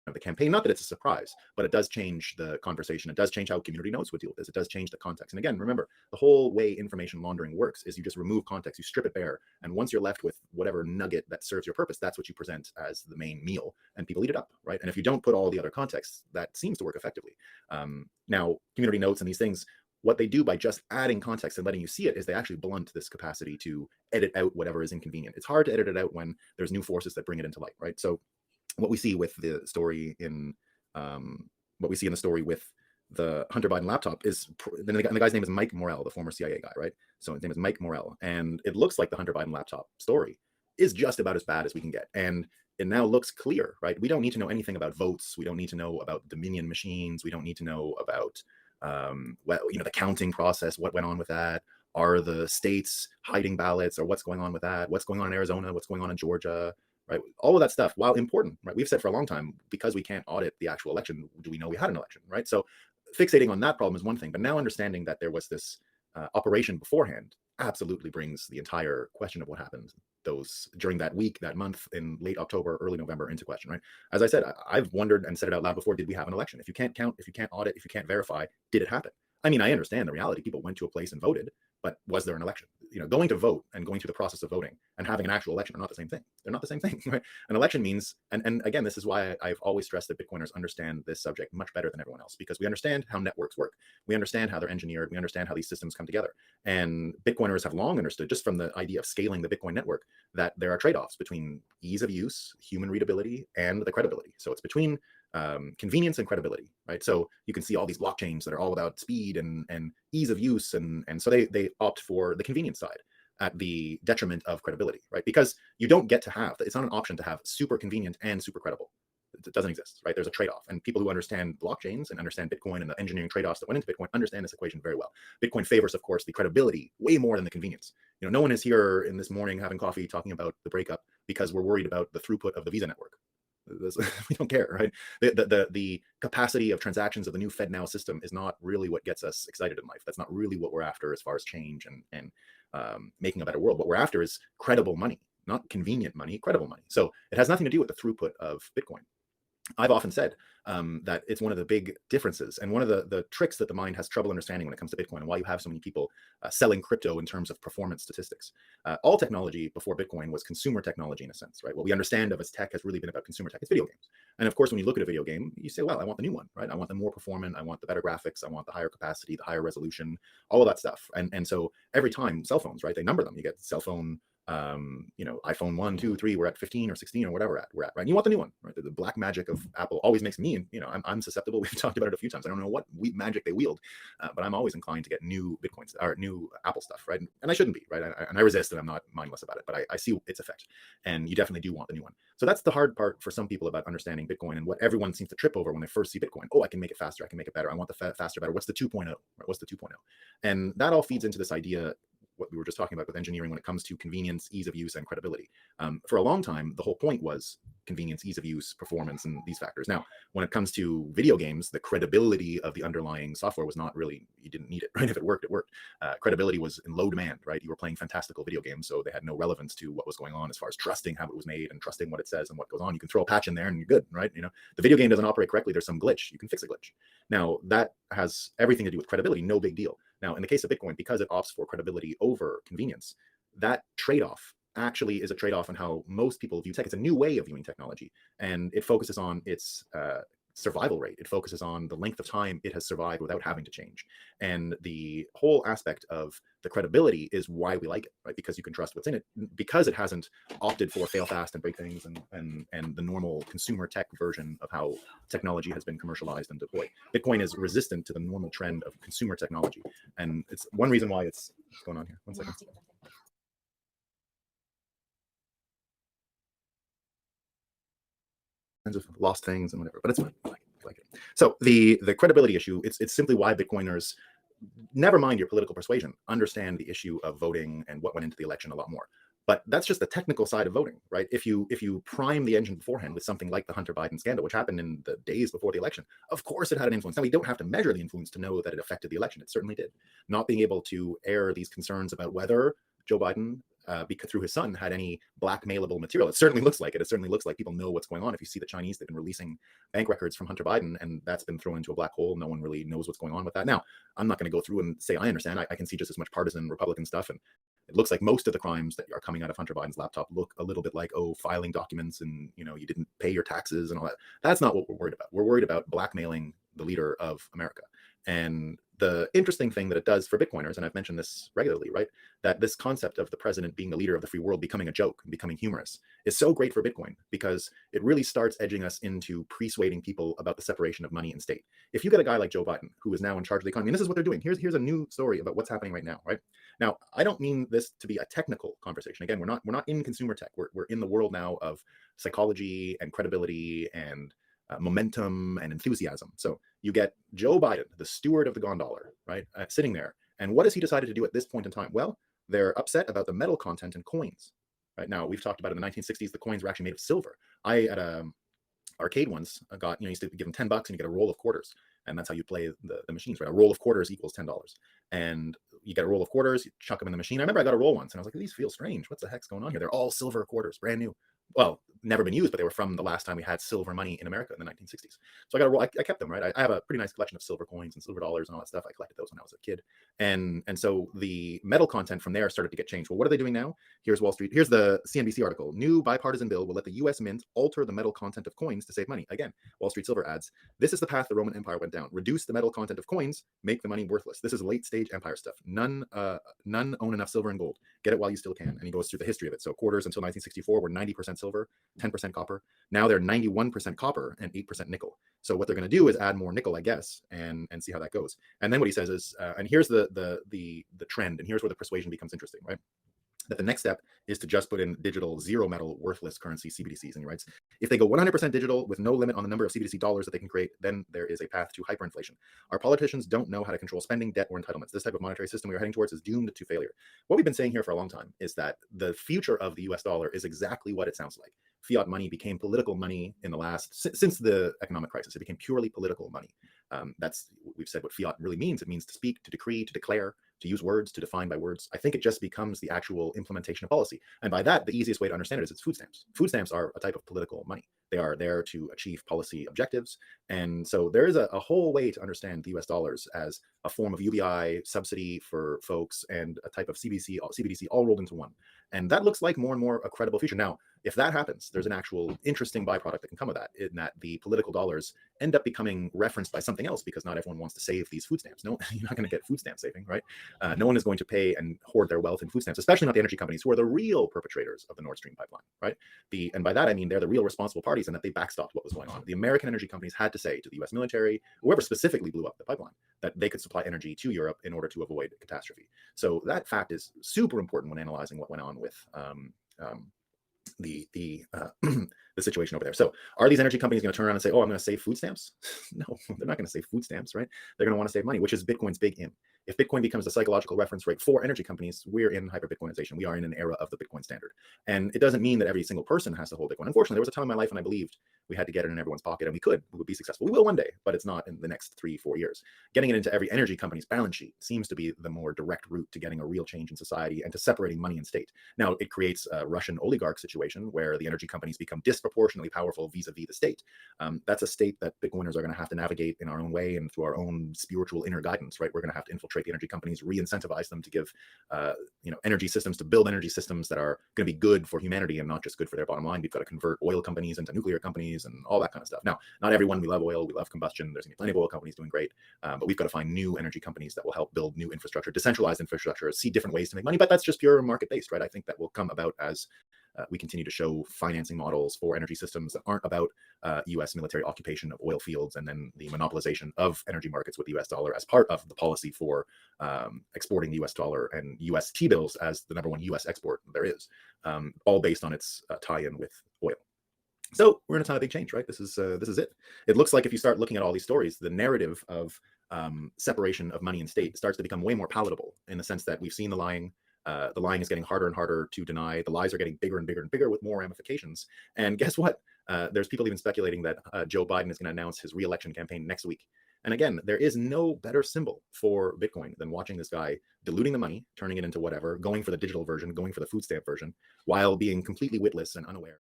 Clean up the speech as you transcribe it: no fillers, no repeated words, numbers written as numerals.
of the campaign. Not that it's a surprise, but it does change the conversation. It does change how community knows what deal with this. It does change the context. And again, remember, the whole way information laundering works is you just remove context, you strip it bare, and once you're left with whatever nugget that serves your purpose, that's what you present as the main meal, and people eat it up, right? And if you don't put all the other contexts, that seems to work effectively. Now, community notes and these things, what they do by just adding context and letting you see it is they actually blunt this capacity to edit out whatever is inconvenient. It's hard to edit it out when there's new forces that bring it into light, right? So what we see with the story in the story with the Hunter Biden laptop is the guy's name is Mike Morell, the former CIA guy, right? So his name is Mike Morell, and it looks like the Hunter Biden laptop story is just about as bad as we can get. And it now looks clear, right? We don't need to know anything about votes. We don't need to know about Dominion machines. We don't need to know about the counting process, what went on with that. Are the states hiding ballots, or what's going on with that? What's going on in Arizona? What's going on in Georgia? Right? All of that stuff, while important, right? We've said for a long time, because we can't audit the actual election, do we know we had an election, right? So fixating on that problem is one thing, but now understanding that there was this operation beforehand absolutely brings the entire question of what happened during that week, that month, in late October, early November into question, right? As I said, I've wondered and said it out loud before, did we have an election? If you can't count, if you can't audit, if you can't verify, did it happen? I mean, I understand the reality. People went to a place and voted, but was there an election? Going to vote and going through the process of voting and having an actual election are not the same thing. They're not the same thing, right? An election means, and again, this is why I've always stressed that Bitcoiners understand this subject much better than everyone else, because we understand how networks work. We understand how they're engineered. We understand how these systems come together. And Bitcoiners have long understood, just from the idea of scaling the Bitcoin network, that there are trade-offs between ease of use, human readability, and the credibility. So it's between convenience and credibility, right? So you can see all these blockchains that are all about speed and ease of use, and so they opt for the convenience side at the detriment of credibility, right? Because you don't get to have, it's not an option to have super convenient and super credible. It doesn't exist, right? There's a trade-off, and people who understand blockchains and understand Bitcoin and the engineering trade-offs that went into Bitcoin understand this equation very well. Bitcoin favors, of course, the credibility way more than the convenience. No one is here in this morning having coffee talking about the breakup because we're worried about the throughput of the Visa network. We don't care, right? The capacity of transactions of the new FedNow system is not really what gets us excited in life. That's not really what we're after as far as change and making a better world. What we're after is credible money, not convenient money, credible money. So it has nothing to do with the throughput of Bitcoin. I've often said that it's one of the big differences and one of the tricks that the mind has trouble understanding when it comes to Bitcoin, and why you have so many people selling crypto in terms of performance statistics. All technology before Bitcoin was consumer technology in a sense, right? What we understand of as tech has really been about consumer tech. It's video games. And of course, when you look at a video game, you say, well, I want the new one, right? I want the more performant. I want the better graphics. I want the higher capacity, the higher resolution, all of that stuff. And so every time cell phones, right, they number them. You get cell phone, iPhone 1, 2, 3, we're at 15 or 16 or whatever we're at, right? And you want the new one, right? The black magic of Apple always makes me, I'm susceptible. We've talked about it a few times. I don't know what magic they wield, but I'm always inclined to get new Bitcoins or new Apple stuff, right? And I shouldn't be, right? And I resist, and I'm not mindless about it, but I see its effect, and you definitely do want the new one. So that's the hard part for some people about understanding Bitcoin, and what everyone seems to trip over when they first see Bitcoin. Oh, I can make it faster. I can make it better. I want the faster, better. What's the 2.0? Right? What's the 2.0? And that all feeds into this idea, what we were just talking about with engineering when it comes to convenience, ease of use, and credibility. For a long time, the whole point was convenience, ease of use, performance, and these factors. Now, when it comes to video games, the credibility of the underlying software was not really, you didn't need it, right? If it worked, it worked. Credibility was in low demand, right? You were playing fantastical video games, so they had no relevance to what was going on as far as trusting how it was made and trusting what it says and what goes on. You can throw a patch in there and you're good, right? The video game doesn't operate correctly, there's some glitch, you can fix a glitch. Now, that has everything to do with credibility, no big deal. Now, in the case of Bitcoin, because it opts for credibility over convenience, that trade-off actually is a trade-off in how most people view tech. It's a new way of viewing technology, and it focuses on its survival rate. It focuses on the length of time it has survived without having to change. And the whole aspect of the credibility is why we like it, right? Because you can trust what's in it, because it hasn't opted for fail fast and break things and the normal consumer tech version of how technology has been commercialized and deployed. Bitcoin is resistant to the normal trend of consumer technology. And it's one reason why it's going on here. One second. Kinds of lost things and whatever, but it's fine. I like it. So the credibility issue, it's simply why Bitcoiners, never mind your political persuasion, understand the issue of voting and what went into the election a lot more. But that's just the technical side of voting, right? If you prime the engine beforehand with something like the Hunter Biden scandal, which happened in the days before the election, of course it had an influence. Now, we don't have to measure the influence to know that it affected the election. It certainly did. Not being able to air these concerns about whether Joe Biden because through his son had any blackmailable material. It certainly looks like it. It certainly looks like people know what's going on. If you see the Chinese, they've been releasing bank records from Hunter Biden, and that's been thrown into a black hole. No one really knows what's going on with that. Now, I'm not going to go through and say I understand. I can see just as much partisan Republican stuff, and it looks like most of the crimes that are coming out of Hunter Biden's laptop look a little bit like, oh, filing documents and, you know, you didn't pay your taxes and all that. That's not what we're worried about. We're worried about blackmailing the leader of America. And the interesting thing that it does for Bitcoiners, and I've mentioned this regularly, right, that this concept of the president being the leader of the free world becoming a joke and becoming humorous is so great for Bitcoin, because it really starts edging us into persuading people about the separation of money and state. If you get a guy like Joe Biden, who is now in charge of the economy, and this is what they're doing. Here's a new story about what's happening right now, right? Now, I don't mean this to be a technical conversation. Again, we're not in consumer tech. We're in the world now of psychology and credibility and momentum and enthusiasm. So you get Joe Biden, the steward of the gondola, right, sitting there. And what has he decided to do at this point in time? Well, they're upset about the metal content in coins. Right now, we've talked about in the 1960s, the coins were actually made of silver. I, at a arcade once, got, you know, you used to give them $10 and you get a roll of quarters. And that's how you play the machines, right? A roll of quarters equals $10. And you get a roll of quarters, you chuck them in the machine. I remember I got a roll once and I was like, these feel strange. What's the heck's going on here? They're all silver quarters, brand new. Well, never been used, but they were from the last time we had silver money in America in the 1960s. So I got a roll. I kept them, right? I have a pretty nice collection of silver coins and silver dollars and all that stuff. I collected those when I was a kid. And so the metal content from there started to get changed. Well, what are they doing now? Here's Wall Street. Here's the CNBC article. New bipartisan bill will let the U.S. Mint alter the metal content of coins to save money. Again, Wall Street Silver adds, this is the path the Roman Empire went down. Reduce the metal content of coins, make the money worthless. This is late stage empire stuff. None own enough silver and gold. Get it while you still can. And he goes through the history of it. So quarters until 1964 were 90% silver, 10% copper. Now they're 91% copper and 8% nickel. So what they're going to do is add more nickel, I guess, and see how that goes. And then what he says is, and here's the trend, and here's where the persuasion becomes interesting, right? That the next step is to just put in digital zero metal worthless currency CBDCs. And he writes, if they go 100% digital with no limit on the number of CBDC dollars that they can create, then there is a path to hyperinflation. Our politicians don't know how to control spending, debt, or entitlements. This type of monetary system we are heading towards is doomed to failure. What we've been saying here for a long time is that the future of the US dollar is exactly what it sounds like. Fiat money became political money in the since the economic crisis. It became purely political money. We've said what fiat really means. It means to speak, to decree, to declare, to use words, to define by words. I think it just becomes the actual implementation of policy. And by that, the easiest way to understand it is it's food stamps. Food stamps are a type of political money. They are there to achieve policy objectives. And so there is a whole way to understand the US dollars as a form of UBI subsidy for folks and a type of CBDC all rolled into one. And that looks like more and more a credible future. Now, if that happens, there's an actual interesting byproduct that can come of that, in that the political dollars end up becoming referenced by something else, because not everyone wants to save these food stamps. No, you're not going to get food stamp saving, right? No one is going to pay and hoard their wealth in food stamps, especially not the energy companies, who are the real perpetrators of the Nord Stream pipeline, right? And by that, I mean they're the real responsible parties, and that they backstopped what was going on. The American energy companies had to say to the US military, whoever specifically blew up the pipeline, that they could supply energy to Europe in order to avoid catastrophe. So that fact is super important when analyzing what went on with the situation over there. So are these energy companies going to turn around and say, oh, I'm going to save food stamps? No, they're not going to save food stamps, right? They're going to want to save money, which is Bitcoin's big in. If Bitcoin becomes a psychological reference rate for energy companies, we're in hyper-Bitcoinization. We are in an era of the Bitcoin standard. And it doesn't mean that every single person has to hold Bitcoin. Unfortunately, there was a time in my life when I believed we had to get it in everyone's pocket, and we would be successful. We will one day, but it's not in the next 3-4 years. Getting it into every energy company's balance sheet seems to be the more direct route to getting a real change in society and to separating money and state. Now, it creates a Russian oligarch situation where the energy companies become disproportionately powerful vis-a-vis the state. That's a state that Bitcoiners are going to have to navigate in our own way and through our own spiritual inner guidance, right? We're going to have to infiltrate the energy companies, re-incentivize them to give energy systems, to build energy systems that are going to be good for humanity and not just good for their bottom line. We've got to convert oil companies into nuclear companies and all that kind of stuff. Now, not everyone, we love oil, we love combustion. There's going to be plenty of oil companies doing great, but we've got to find new energy companies that will help build new infrastructure, decentralized infrastructure, see different ways to make money. But that's just pure market-based, right? I think that will come about as we continue to show financing models for energy systems that aren't about U.S. military occupation of oil fields and then the monopolization of energy markets with the U.S. dollar as part of the policy for exporting the U.S. dollar and U.S. T-bills as the number one U.S. export there is, all based on its tie-in with oil. So we're in a time of big change, right? This is it. It looks like if you start looking at all these stories, the narrative of separation of money and state starts to become way more palatable, in the sense that we've seen the lying. The lying is getting harder and harder to deny. The lies are getting bigger and bigger and bigger with more ramifications. And guess what? There's people even speculating that Joe Biden is going to announce his re-election campaign next week. And again, there is no better symbol for Bitcoin than watching this guy diluting the money, turning it into whatever, going for the digital version, going for the food stamp version, while being completely witless and unaware.